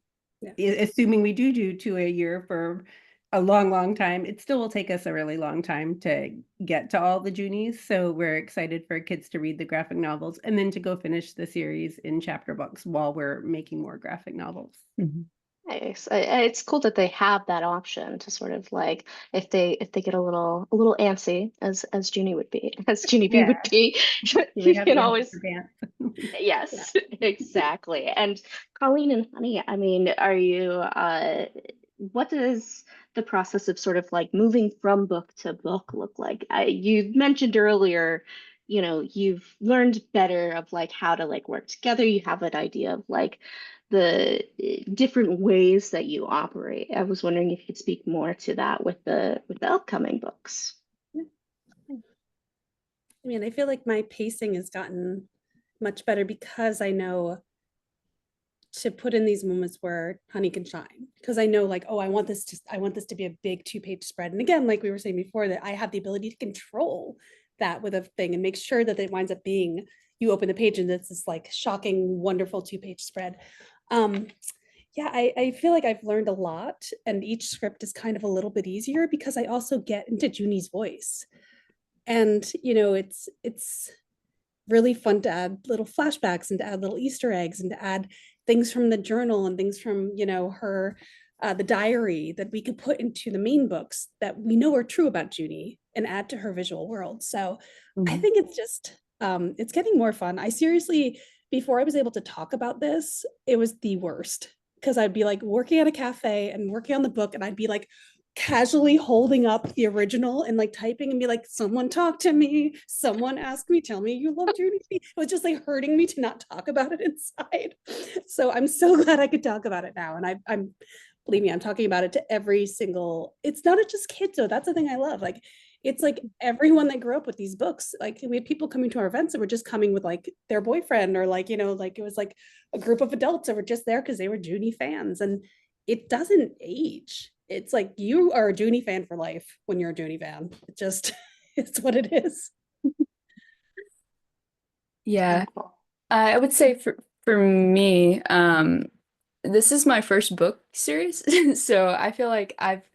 assuming we do 2 a year for a long, long time, it still will take us a really long time to get to all the Junies. So we're excited for kids to read the graphic novels and then to go finish the series in chapter books while we're making more graphic novels. Nice. It's cool that they have that option to sort of like if they get a little antsy as Junie would be, as Junie B would be, you can always yes, exactly. And Colleen and Honey, I mean, are you what does the process of sort of like moving from book to book look like? You mentioned earlier, you know, you've learned better of like how to like work together. You have an idea of like the different ways that you operate. I was wondering if you could speak more to that with the upcoming books. I mean, I feel like my pacing has gotten much better because I know to put in these moments where Honey can shine. Because I know like, oh, I want this to be a big 2-page spread. And again, like we were saying before, that I have the ability to control that with a thing and make sure that it winds up being, you open the page and it's this like shocking, wonderful 2-page spread. Yeah, I feel like I've learned a lot, and each script is kind of a little bit easier because I also get into Junie's voice. And it's really fun to add little flashbacks and to add little Easter eggs and to add things from the journal and things from her the diary that we could put into the main books that we know are true about Junie and add to her visual world. So I think it's just it's getting more fun. I seriously, before I was able to talk about this, it was the worst because I'd be like working at a cafe and working on the book and I'd be like casually holding up the original and like typing and be like, someone talk to me, someone ask me, tell me you love Junie B. It was just like hurting me to not talk about it inside. So I'm so glad I could talk about it now. And I'm believe me, I'm talking about it to every single, it's not just kids though. That's the thing I love. Like it's like everyone that grew up with these books, like we had people coming to our events that were just coming with like their boyfriend, or like, you know, like it was like a group of adults that were just there because they were Junie fans. And it doesn't age. It's like you are a Junie fan for life when you're a Junie fan. It just it's what it is. Yeah. I would say for me, this is my first book series, so I feel like I've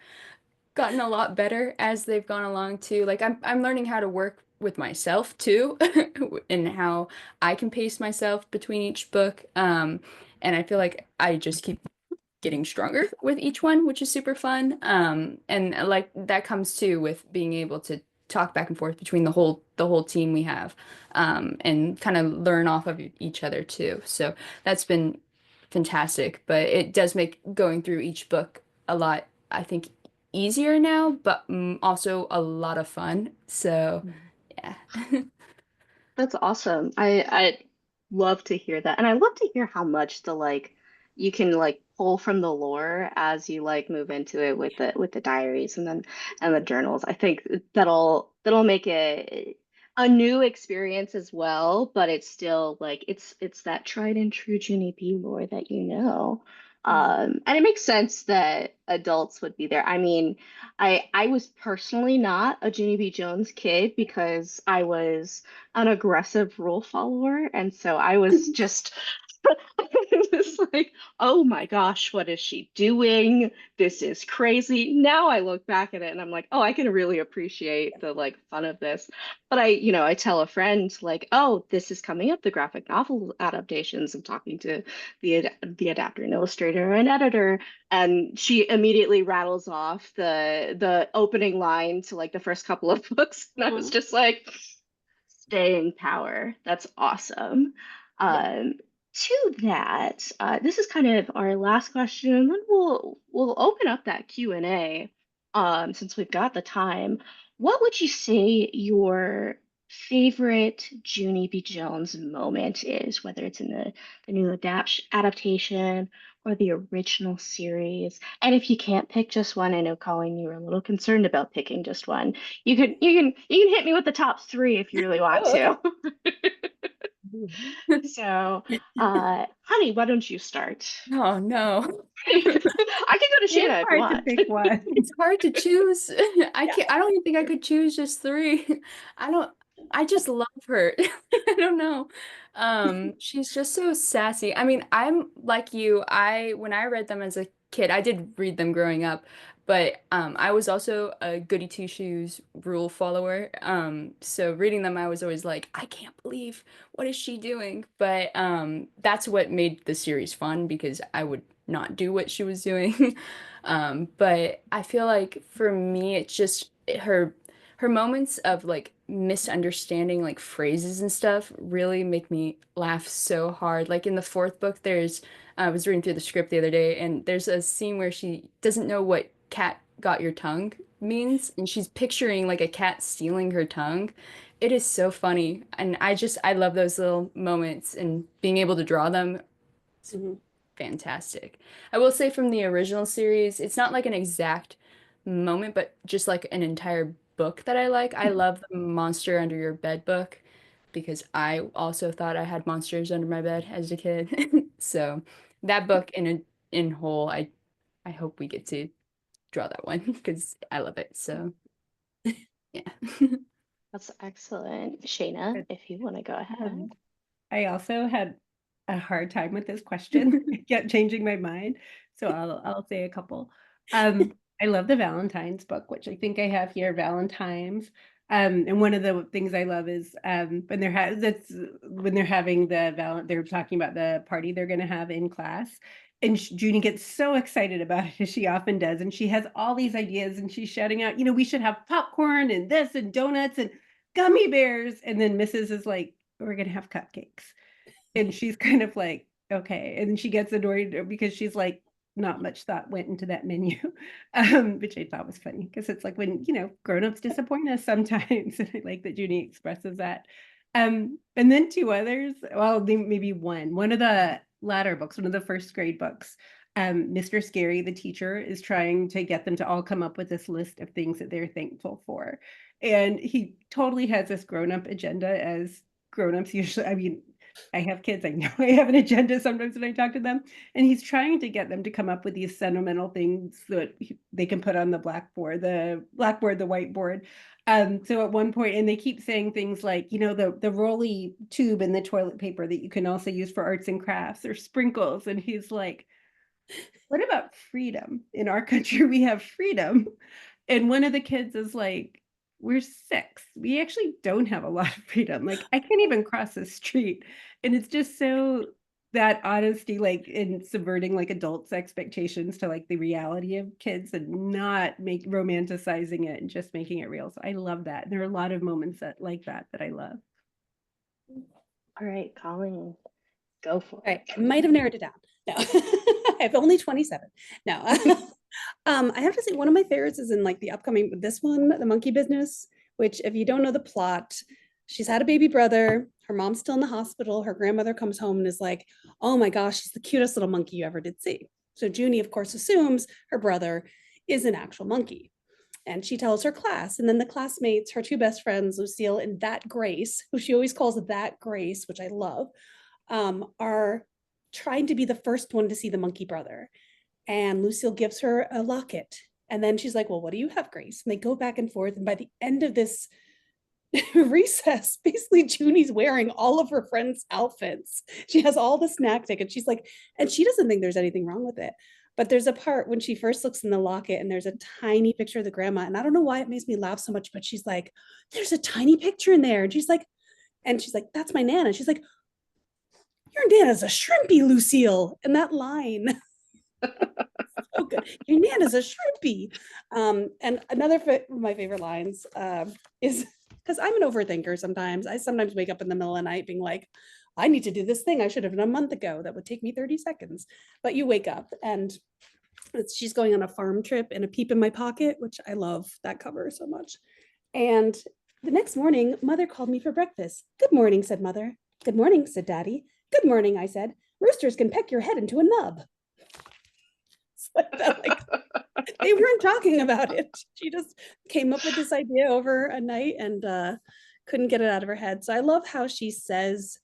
gotten a lot better as they've gone along too. Like I'm learning how to work with myself too, and how I can pace myself between each book. And I feel like I just keep getting stronger with each one, which is super fun. And like that comes too with being able to talk back and forth between the whole team we have, and kind of learn off of each other too. So that's been fantastic. But it does make going through each book a lot, I think, easier now, but also a lot of fun. So yeah. That's awesome. I love to hear that. And I love to hear how much the like you can like pull from the lore as you like move into it with the diaries and the journals. I think that'll make it a new experience as well, but it's still like it's that tried and true Junie B lore that you know. And it makes sense that adults would be there. I mean, I was personally not a Junie B. Jones kid because I was an aggressive rule follower. And so I was just, just like, oh my gosh, what is she doing? This is crazy. Now I look back at it and I'm like, oh, I can really appreciate the like fun of this. But I tell a friend like, oh, this is coming up, the graphic novel adaptations. I'm talking to the adapter and illustrator and editor, and she immediately rattles off the opening line to like the first couple of books, and I was just like, staying power. That's awesome. Yeah. To that, this is kind of our last question, and then we'll open up that Q&A. Since we've got the time, what would you say your favorite Junie B. Jones moment is, whether it's in the new adaptation or the original series? And if you can't pick just one, I know Colleen, you were a little concerned about picking just one. You can hit me with the top three if you really want Oh, okay. to. So, honey, why don't you start? Oh no. I can go to It's Shanna if you hard to want. pick one. It's hard to choose. Yeah. I don't even think I could choose just three. I just love her. I don't know. She's just so sassy. I mean, I'm like you. When I read them as a kid, I did read them growing up, but I was also a goody two shoes rule follower. So reading them, I was always like, I can't believe what is she doing? But that's what made the series fun because I would not do what she was doing. But I feel like for me, it's just her moments of like misunderstanding like phrases and stuff really make me laugh so hard. Like in the fourth book, I was reading through the script the other day, and there's a scene where she doesn't know what cat got your tongue means, and she's picturing like a cat stealing her tongue. It is so funny, and I love those little moments and being able to draw them. Mhm. Fantastic. I will say from the original series, it's not like an exact moment, but just like an entire book that I like. I love the Monster Under Your Bed book because I also thought I had monsters under my bed as a kid. So that book in whole, I hope we get to draw that one because I love it. So yeah. That's excellent. Shayna, if you want to go ahead. I also had a hard time with this question. I kept changing my mind, so I'll say a couple. I love the Valentine's book, which I think I have here, Valentine's. And one of the things I love is when they're having they're talking about the party they're going to have in class, and Junie gets so excited about it as she often does, and she has all these ideas, and she's shouting out, we should have popcorn and this and donuts and gummy bears, and then Mrs. is like, we're gonna have cupcakes. And she's kind of like, okay. And then she gets annoyed because she's like, not much thought went into that menu, which I thought was funny because it's like when, grown-ups disappoint us sometimes. And I like that Junie expresses that. And then two others, well, maybe one of the latter books, one of the first grade books, Mr. Scary, the teacher, is trying to get them to all come up with this list of things that they're thankful for. And he totally has this grown-up agenda, as grown-ups usually, I mean, I have kids, I know I have an agenda sometimes when I talk to them, and he's trying to get them to come up with these sentimental things that they can put on the blackboard, the whiteboard. So at one point, and they keep saying things like, the rolly tube and the toilet paper that you can also use for arts and crafts, or sprinkles. And he's like, what about freedom? In our country, we have freedom. And one of the kids is like, we're 6. We actually don't have a lot of freedom. Like, I can't even cross the street. And it's just so, that honesty, like in subverting like adults' expectations to like the reality of kids, and not romanticizing it and just making it real. So I love that. There are a lot of moments like that I love. All right, Colleen, go for it. Right. I might have narrowed it down. No, I have only 27. No, I have to say one of my favorites is in like the upcoming, this one, The Monkey Business, which if you don't know the plot, she's had a baby brother. Her mom's still in the hospital. Her grandmother comes home and is like, oh my gosh, she's the cutest little monkey you ever did see. So Junie, of course, assumes her brother is an actual monkey. And she tells her class, and then the classmates, her 2 best friends, Lucille and that Grace, who she always calls that Grace, which I love, are trying to be the first one to see the monkey brother. And Lucille gives her a locket. And then she's like, well, what do you have, Grace? And they go back and forth. And by the end of this recess, basically Junie's wearing all of her friends' outfits. She has all the snack tickets. She's like, and she doesn't think there's anything wrong with it. But there's a part when she first looks in the locket and there's a tiny picture of the grandma. And I don't know why it makes me laugh so much, but she's like, there's a tiny picture in there. And she's like, that's my Nana. She's like, your Nana's a shrimpy, Lucille. And that line, so good. Your Nana's a shrimpy. And another of my favorite lines is, because I'm an overthinker sometimes. I sometimes wake up in the middle of the night being like, I need to do this thing I should have done a month ago. That would take me 30 seconds. But you wake up and she's going on a farm trip and a peep in my pocket, which I love that cover so much. And the next morning, Mother called me for breakfast. Good morning, said Mother. Good morning, said Daddy. Good morning, I said. Roosters can peck your head into a nub. Like, they weren't talking about it. She just came up with this idea over a night and couldn't get it out of her head. So I love how she says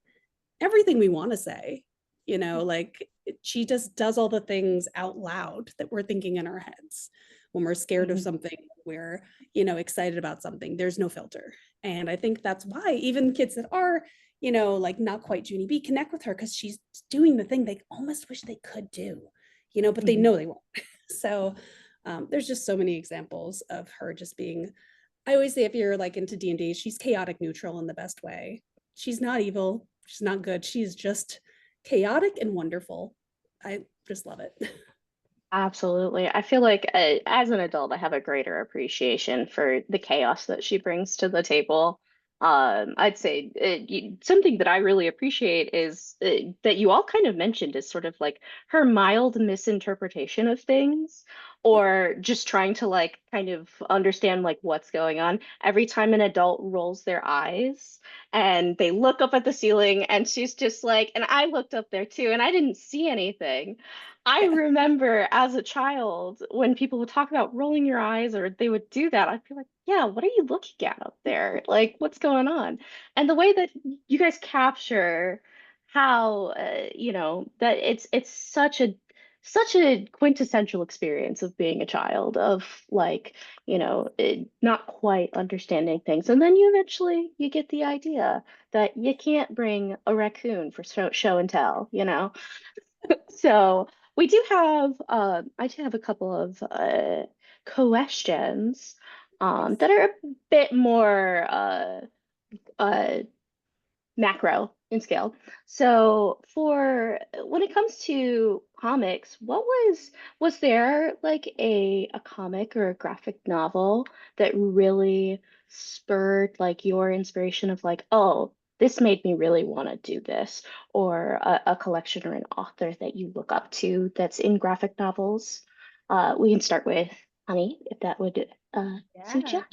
everything we want to say, like she just does all the things out loud that we're thinking in our heads. When we're scared of something, we're, excited about something, there's no filter. And I think that's why even kids that are, like not quite Junie B connect with her, because she's doing the thing they almost wish they could do, but they know they won't. So there's just so many examples of her just being, I always say, if you're like into D&D, she's chaotic neutral in the best way. She's not evil, she's not good, she's just chaotic and wonderful. I just love it. Absolutely. I feel like as an adult, I have a greater appreciation for the chaos that she brings to the table. I'd say something that I really appreciate is that you all kind of mentioned is sort of like her mild misinterpretation of things, or just trying to like kind of understand like what's going on. Every time an adult rolls their eyes and they look up at the ceiling, and she's just like, and I looked up there too, and I didn't see anything. I Yeah. remember as a child when people would talk about rolling your eyes or they would do that, I'd be like, yeah, what are you looking at up there? Like, what's going on? And the way that you guys capture how, that it's such a quintessential experience of being a child, of like, not quite understanding things. And then you get the idea that you can't bring a raccoon for show and tell. So we do have, I do have a couple of questions that are a bit more uh, macro in scale. So for when it comes to comics, was there like a comic or a graphic novel that really spurred like your inspiration of like, oh, this made me really want to do this, or a collection or an author that you look up to that's in graphic novels? We can start with Honey, if that would suit you. Yeah,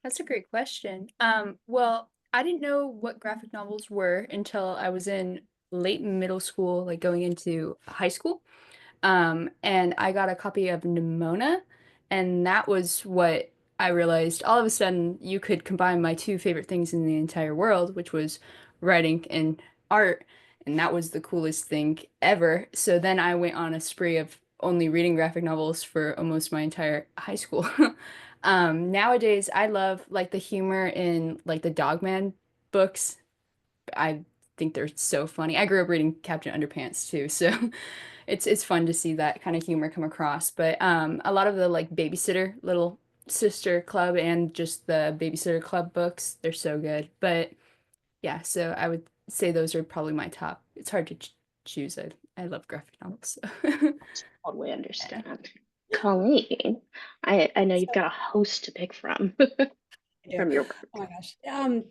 that's a great question. Well, I didn't know what graphic novels were until I was in late middle school, like going into high school. And I got a copy of Nimona, and that was what I realized all of a sudden you could combine my two favorite things in the entire world, which was writing and art, and that was the coolest thing ever. So then I went on a spree of only reading graphic novels for almost my entire high school. Nowadays, I love like the humor in like the Dogman books. I think they're so funny. I grew up reading Captain Underpants too, so it's fun to see that kind of humor come across. But a lot of the like Babysitter Little Sister Club and just the Babysitter Club books, they're so good. But yeah, so I would say those are probably my top. It's hard to ch choose. I love graphic novels. So. Totally understand. Colleen, I know you've So got a host to pick from I do. from your Oh work. my gosh.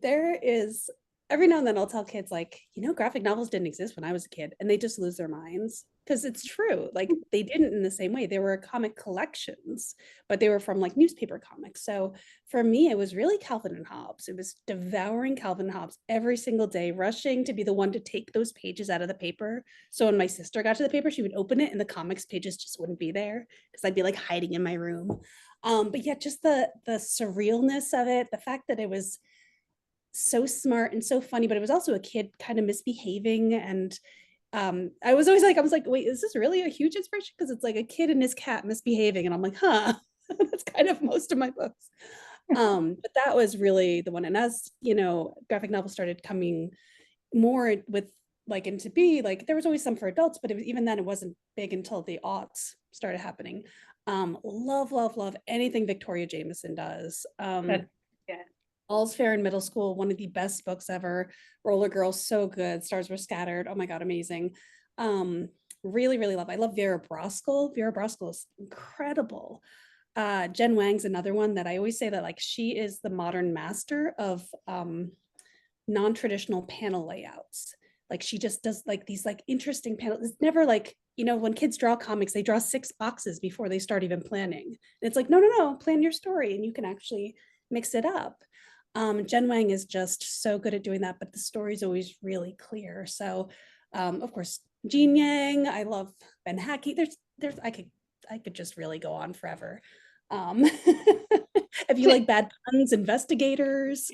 There is every now and then I'll tell kids like, graphic novels didn't exist when I was a kid, and they just lose their minds because it's true. Like they didn't in the same way. They were comic collections, but they were from like newspaper comics. So for me, it was really Calvin and Hobbes. It was devouring Calvin and Hobbes every single day, rushing to be the one to take those pages out of the paper. So when my sister got to the paper, she would open it and the comics pages just wouldn't be there because I'd be like hiding in my room. But yeah, just the surrealness of it, the fact that it was so smart and so funny, but it was also a kid kind of misbehaving. And I was like, wait, is this really a huge inspiration? Because it's like a kid and his cat misbehaving, and I'm like, huh, that's kind of most of my books. But that was really the one. And as graphic novels started coming more with like into B, like there was always some for adults, but even then it wasn't big until the aughts started happening. Love anything Victoria Jameson does. Yeah. All's Fair in Middle School, one of the best books ever. Roller Girls, so good. Stars Were Scattered, oh my god, amazing. Really love. I love Vera Broskel. Vera Broskel is incredible. Jen Wang's another one that I always say that like she is the modern master of non-traditional panel layouts. Like she just does like these like interesting panels. It's never like, when kids draw comics, they draw 6 boxes before they start even planning. And it's like, no, plan your story and you can actually mix it up. Jen Wang is just so good at doing that, but the story is always really clear. So, of course, Jean Yang. I love Ben Hackey. I could just really go on forever. If you like bad puns, investigators,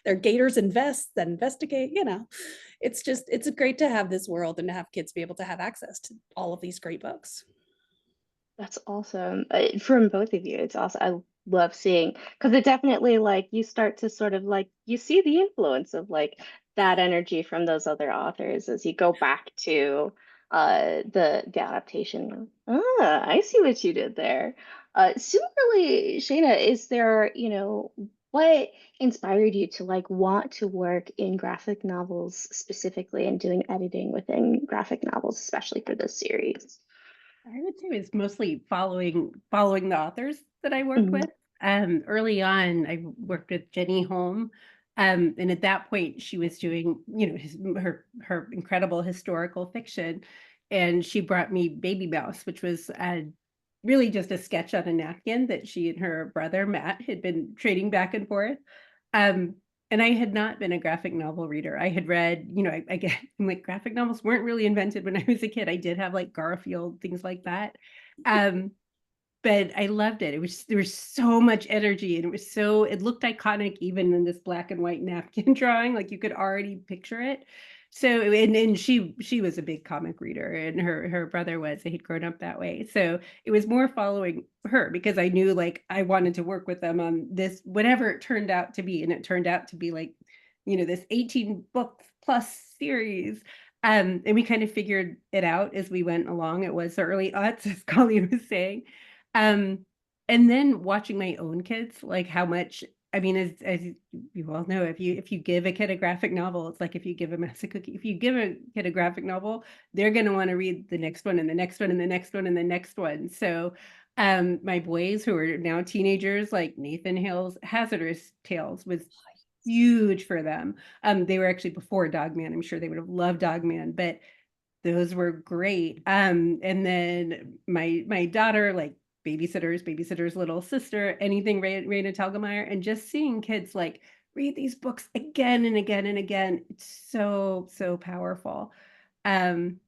they're gators and vests that investigate. It's great to have this world and to have kids be able to have access to all of these great books. That's awesome. From both of you, it's awesome. I love seeing because it definitely like you start to sort of like you see the influence of like that energy from those other authors as you go back to the adaptation. Ah, I see what you did there. Similarly, Shayna, is there, what inspired you to like want to work in graphic novels specifically and doing editing within graphic novels, especially for this series? I would say it's mostly following the authors that I worked with. Early on, I worked with Jenny Holm, and at that point, she was doing her incredible historical fiction, and she brought me Baby Mouse, which was really just a sketch on a napkin that she and her brother Matt had been trading back and forth. Um, and I had not been a graphic novel reader. I had read, I get like graphic novels weren't really invented when I was a kid. I did have like Garfield, things like that. Um, but I loved it. There was so much energy and it looked iconic even in this black and white napkin drawing. Like you could already picture it. So and she was a big comic reader and her brother was. They had grown up that way. So it was more following her because I knew like I wanted to work with them on this, whatever it turned out to be. And it turned out to be like, this 18 book plus series. And we kind of figured it out as we went along. It was the early aughts, as Colleen was saying. Um, and then watching my own kids, like how much, I mean, as you all know, if you give a kid a graphic novel, it's like if you give a mouse a cookie. If you give a kid a graphic novel, they're going to want to read the next one and the next one and the next one and the next one. So my boys who are now teenagers, like Nathan Hill's Hazardous Tales was huge for them. They were actually before Dogman. I'm sure they would have loved Dogman, but those were great. And then my daughter, like Babysitter's Little Sister, anything Raina Telgemeier, and just seeing kids like read these books again and again and again. It's so powerful. Um,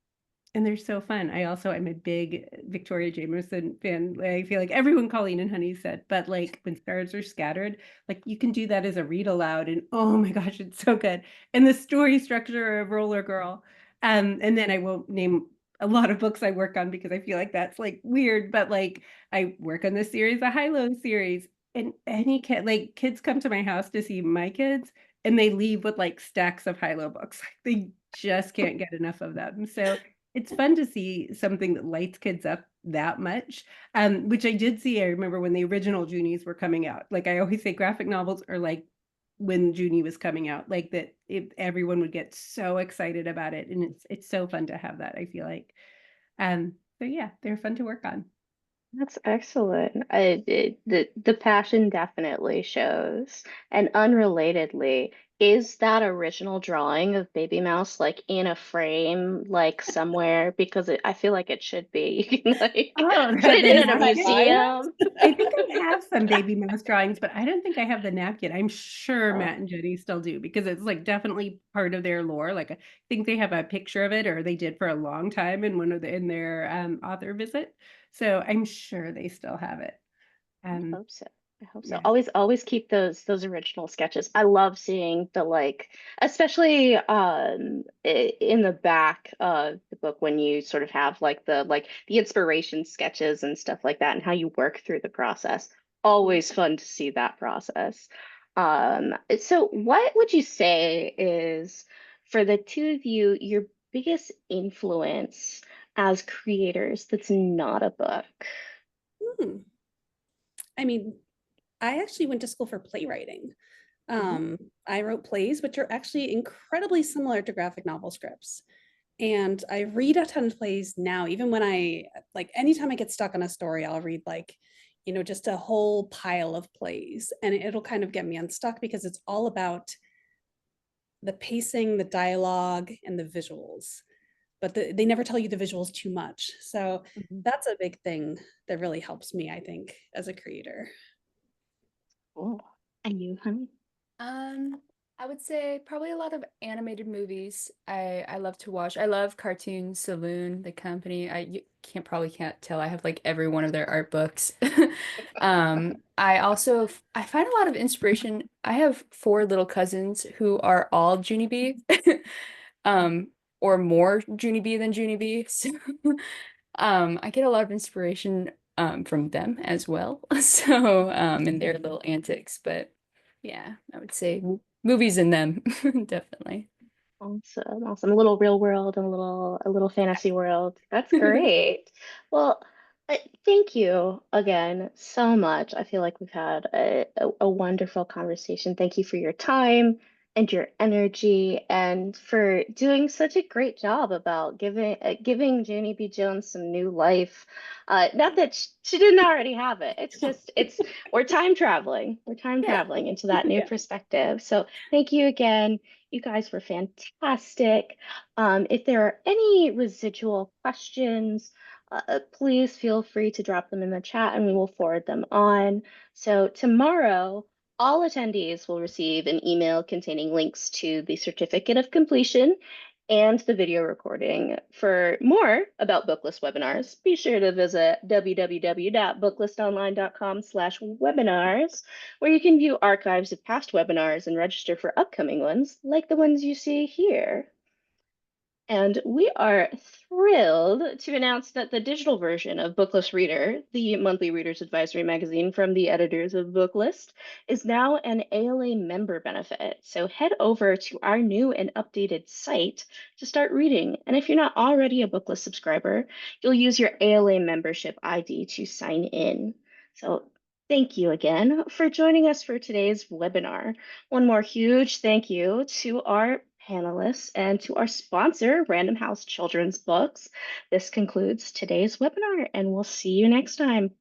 And they're so fun. I also am a big Victoria Jameson fan. I feel like everyone Colleen and Honie said, but like when stars are scattered, like you can do that as a read aloud, and oh my gosh, it's so good. And the story structure of Roller Girl. And then I won't name a lot of books I work on because I feel like that's like weird, but like I work on this series, the High Low series, and any kid, like kids come to my house to see my kids and they leave with like stacks of High Low books. They just can't get enough of them. So it's fun to see something that lights kids up that much, which I did see. I remember when the original Junies were coming out. Like I always say, graphic novels are like when Junie was coming out, like that everyone would get so excited about it. And it's so fun to have that, I feel like. So yeah, they're fun to work on. That's excellent. The passion definitely shows. And unrelatedly, is that original drawing of Baby Mouse like in a frame, like somewhere? Because I feel like it should be. You can like Oh, put it the in at a napkin? museum. I think I have some Baby Mouse drawings, but I don't think I have the napkin. I'm sure Oh, Matt and Jenny still do because it's like definitely part of their lore. Like I think they have a picture of it, or they did for a long time in one of in their author visit. So I'm sure they still have it. I hope so. I hope so. Yeah. Always keep those original sketches. I love seeing the like, especially in the back of the book when you sort of have like the inspiration sketches and stuff like that and how you work through the process. Always fun to see that process. So what would you say is for the two of you your biggest influence as creators that's not a book? Hmm. I mean, I actually went to school for playwriting. Mhm. I wrote plays, which are actually incredibly similar to graphic novel scripts. And I read a ton of plays now, even when like, anytime I get stuck on a story, I'll read like, just a whole pile of plays, and it'll kind of get me unstuck because it's all about the pacing, the dialogue, and the visuals. But they never tell you the visuals too much. So Mhm. that's a big thing that really helps me, I think, as a creator. Cool. And you, honey? Um, I would say probably a lot of animated movies. I love to watch. I love Cartoon Saloon, the company. You can't tell I have like every one of their art books. I also I find a lot of inspiration. I have four little cousins who are all Junie B. Um, or more Junie B than Junie B. So I get a lot of inspiration from them as well. So and their little antics, but yeah, I would say movies and them definitely. Awesome, awesome. A little real world and a little fantasy world. That's great. Well, thank you again so much. I feel like we've had a wonderful conversation. Thank you for your time and your energy and for doing such a great job about giving Junie B. Jones some new life. Not that she didn't already have it. It's just we're time traveling. We're time Yeah. traveling into that new Yeah. perspective. So thank you again. You guys were fantastic. If there are any residual questions, please feel free to drop them in the chat and we will forward them on. So tomorrow, all attendees will receive an email containing links to the certificate of completion and the video recording. For more about Booklist webinars, be sure to visit www.booklistonline.com/webinars, where you can view archives of past webinars and register for upcoming ones, like the ones you see here. And we are thrilled to announce that the digital version of Booklist Reader, the monthly reader's advisory magazine from the editors of Booklist, is now an ALA member benefit. So head over to our new and updated site to start reading. And if you're not already a Booklist subscriber, you'll use your ALA membership ID to sign in. So thank you again for joining us for today's webinar. One more huge thank you to our panelists and to our sponsor, Random House Children's Books. This concludes today's webinar, and we'll see you next time.